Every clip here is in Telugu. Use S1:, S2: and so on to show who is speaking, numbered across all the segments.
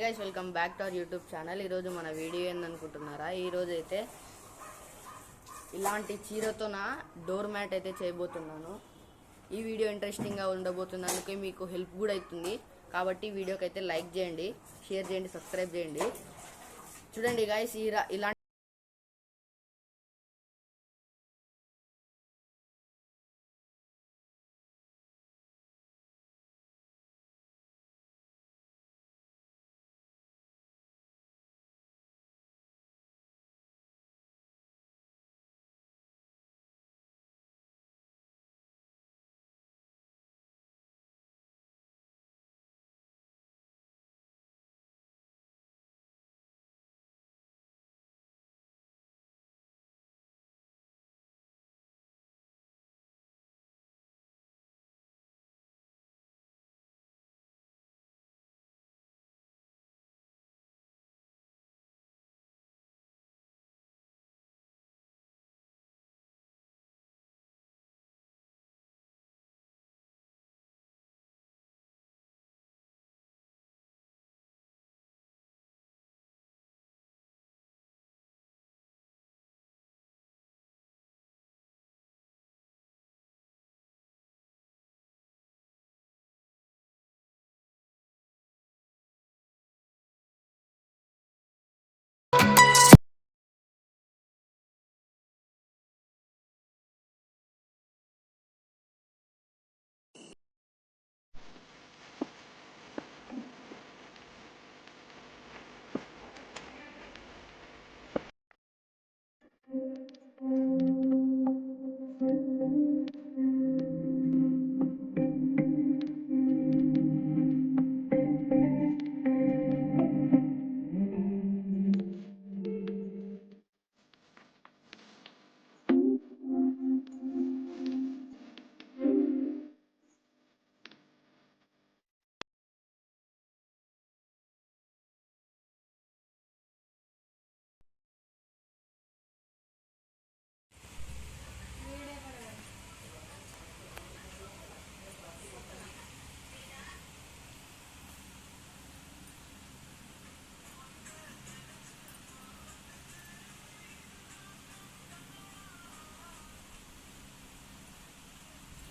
S1: Guys, welcome back to our YouTube channel. ఈరోజు మన వీడియో ఏందనుకుంటున్నారా? ఈరోజు అయితే ఇలాంటి చీరతో నా డోర్ మ్యాట్ అయితే చేయబోతున్నాను. ఈ వీడియో ఇంట్రెస్టింగ్గా ఉండబోతుంది, అందుకే మీకు హెల్ప్ కూడా అవుతుంది. కాబట్టి వీడియోకి అయితే లైక్ చేయండి, షేర్ చేయండి, సబ్స్క్రైబ్ చేయండి. చూడండి గైస్, ఇలాంటి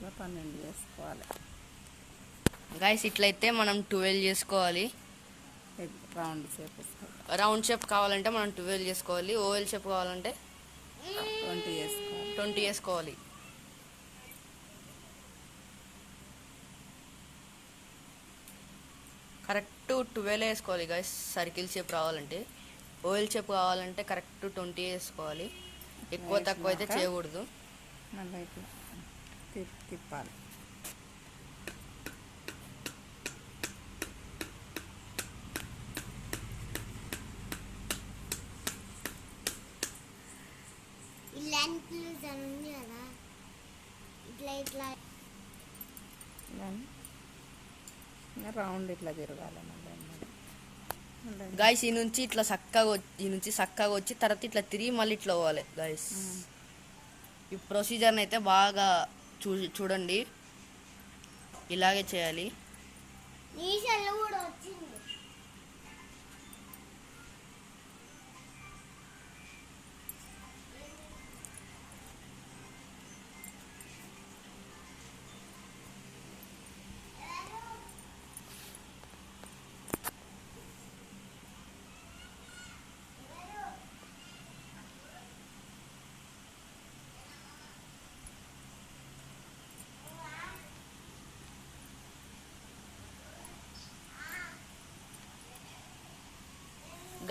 S2: ఇట్లా 12 చేసుకోవాలి.
S1: గైస్, ఇట్లయితే మనం 12 చేసుకోవాలి.
S2: రౌండ్ షేప్ వేసుకోవాలి.
S1: రౌండ్ షేప్ కావాలంటే మనం 12 చేసుకోవాలి. ఓవెల్ షేప్ కావాలంటే 20 చేసుకోవాలి. కరెక్ట్ 12 వేసుకోవాలి గైస్. సర్కిల్ షేప్ రావాలంటే. ఓవెల్ షేప్ కావాలంటే కరెక్ట్ 20 వేసుకోవాలి. ఎక్కువ తక్కువ అయితే చేయకూడదు.
S2: మళ్ళీ ఇట్లా తిప్పాలి. రౌండ్ ఇట్లా తిరగాలి.
S1: గాయస్, ఈ నుంచి ఇట్లా చక్కగా వచ్చి తర్వాత ఇట్లా తిరిగి మళ్ళీ ఇట్లా పోవాలి. గాయస్, ఈ ప్రొసీజర్ని అయితే బాగా చూడండి, ఇలాగే చేయాలి.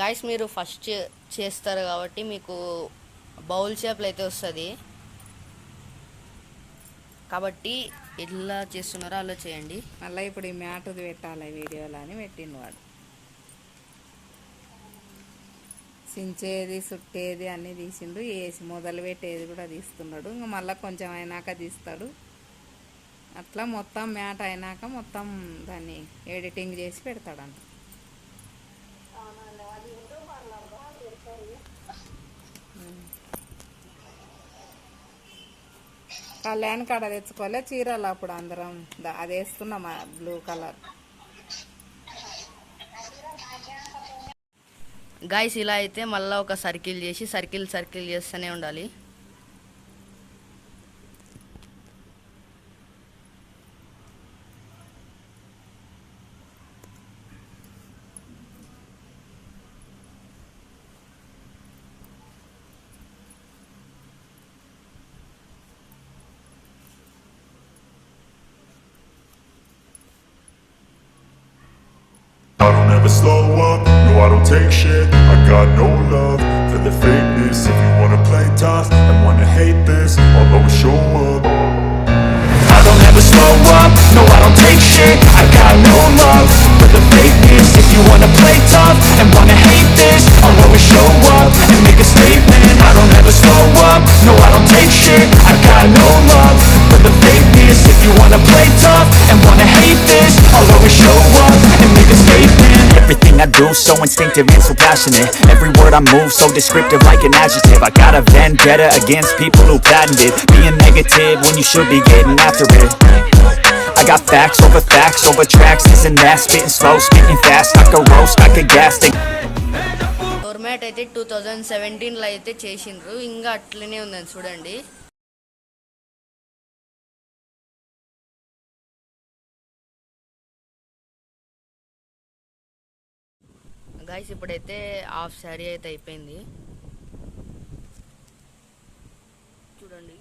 S1: గాయస్, మీరు ఫస్ట్ చేస్తారు కాబట్టి మీకు బౌల్ షేప్లో అయితే వస్తుంది. కాబట్టి ఎలా చేస్తున్నారో అలా చేయండి.
S2: మళ్ళీ ఇప్పుడు ఈ మ్యాట్ది పెట్టాలి వీడియోలో అని పెట్టిండు వాడు. సించేది చుట్టేది అన్నీ తీసిండు, వేసి మొదలు పెట్టేది కూడా తీస్తున్నాడు. ఇంకా మళ్ళీ కొంచెం అయినాక తీస్తాడు. అట్లా మొత్తం మ్యాట్ అయినాక మొత్తం దాన్ని ఎడిటింగ్ చేసి పెడతాడంట. కళ్యాణ్ కాడ తెచ్చుకోలే చీరలు అప్పుడు అందరం అది వేస్తున్నాం, బ్లూ కలర్.
S1: గాయస్ ఇలా అయితే మళ్ళీ ఒక సర్కిల్ చేసి సర్కిల్ చేస్తూనే ఉండాలి.
S3: I don't ever slow up, no I don't take shit. I got no love for the fakeness. If you wanna play tough and wanna hate this, I'll always show up. I don't ever slow up, no I don't take shit. I got no love for the fakeness. If you wanna play tough and wanna hate this, I'll always show up and make a statement. I don't ever slow up, no I don't take shit. I got no love for the fakeness. If you wanna play tough and wanna hate this, I'll always show up and make a statement. Everything I do so instinctive and so passionate. Every word I move so descriptive like an adjective. I got a vendetta against people who patented being negative when you should be getting after it. I got facts over tracks, this and that. Spitting slow, spitting fast, I could roast, I could gas.
S1: Door mat అయితే 2017లో అయితే చేసిండ్రు, ఇంకా అట్లనే ఉందని చూడండి. గాయస్ ఇప్పుడైతే హాఫ్ శారీ అయితే అయిపోయింది చూడండి.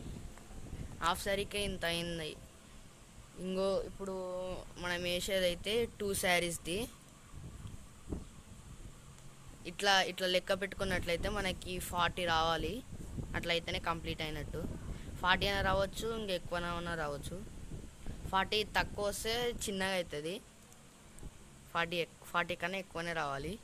S1: హాఫ్ శారీకే ఇంత అయింది. ఇప్పుడు మనం వేసేదైతే 2 శారీస్ది. ఇట్లా లెక్క పెట్టుకున్నట్లయితే మనకి 40 రావాలి. అట్లయితేనే కంప్లీట్ అయినట్టు. 40 అయినా రావచ్చు, ఇంకా ఎక్కువైనా రావచ్చు. 40 తక్కువ వస్తే చిన్నగా అవుతుంది, 40 కన్నా ఎక్కువనే రావాలి.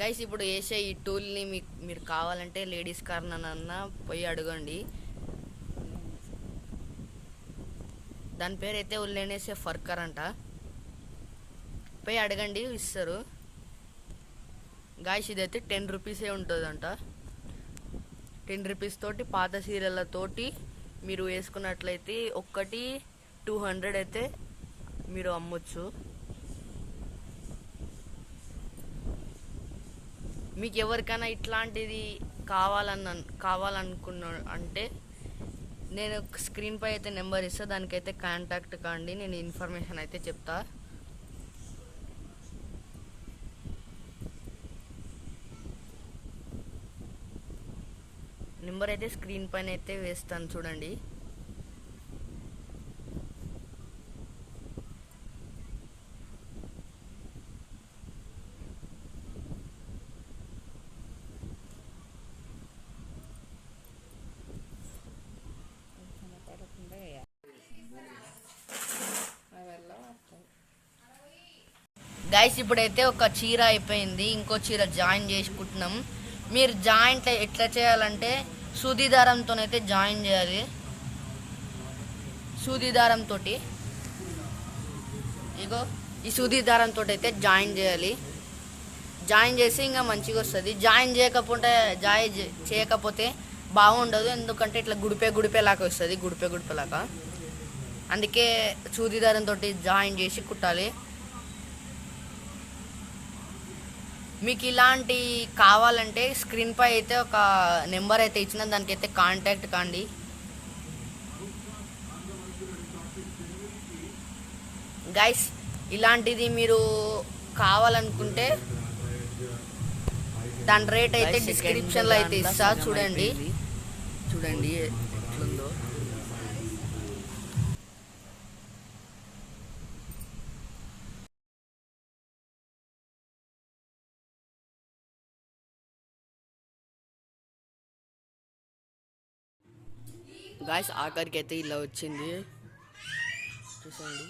S1: గైస్ ఇప్పుడు వేసే ఈ టూల్ని మీరు కావాలంటే లేడీస్ కార్నర్ పోయి అడగండి. దాని పేరు అయితే ఉల్లెనేసే ఫర్కర్ అంట. పోయి అడగండి, ఇస్తారు. గాయస్ ఇదైతే 10 రూపీసే ఉంటుందంట. 10 రూపీస్ తోటి పాత సీరియళ్ళతోటి మీరు వేసుకున్నట్లయితే ఒక్కటి 200 అయితే మీరు అమ్మొచ్చు. మీకు ఎవరికైనా ఇట్లాంటిది కావాలనుకున్నా అంటే నేను స్క్రీన్ పై అయితే నెంబర్ ఇస్తా, దానికైతే కాంటాక్ట్ కాండి, నేను ఇన్ఫర్మేషన్ అయితే చెప్తా. నెంబర్ అయితే స్క్రీన్ పైన అయితే వేస్తాను చూడండి. గైస్ ఇప్పుడైతే ఒక చీర అయిపోయింది, ఇంకో చీర జాయిన్ చేసుకుంటున్నాం. మీరు జాయింట్ ఎట్లా చేయాలంటే సూది దారంతోనైతే జాయిన్ చేయాలి. సూది దారంతో ఇగో ఈ సూది దారంతో అయితే జాయిన్ చేయాలి. జాయిన్ చేసి ఇంకా మంచిగా వస్తుంది. జాయిన్ చేయకపోతే బాగుండదు, ఎందుకంటే ఇట్లా గుడిపేలాగా వస్తుంది, గుడిపేలాగా. అందుకే సూది దారంతో జాయిన్ చేసి కుట్టాలి. మీకు ఇలాంటి కావాలంటే స్క్రీన్ పై అయితే ఒక నెంబర్ అయితే ఇచ్చిన, దానికైతే కాంటాక్ట్ కాండి. గైస్ ఇలాంటిది మీరు కావాలనుకుంటే దాని రేట్ అయితే డిస్క్రిప్షన్లో అయితే ఇస్తా, చూడండి ఎట్లుందో. గాయస్ ఆఖరికి అయితే ఇలా వచ్చింది చూసండి.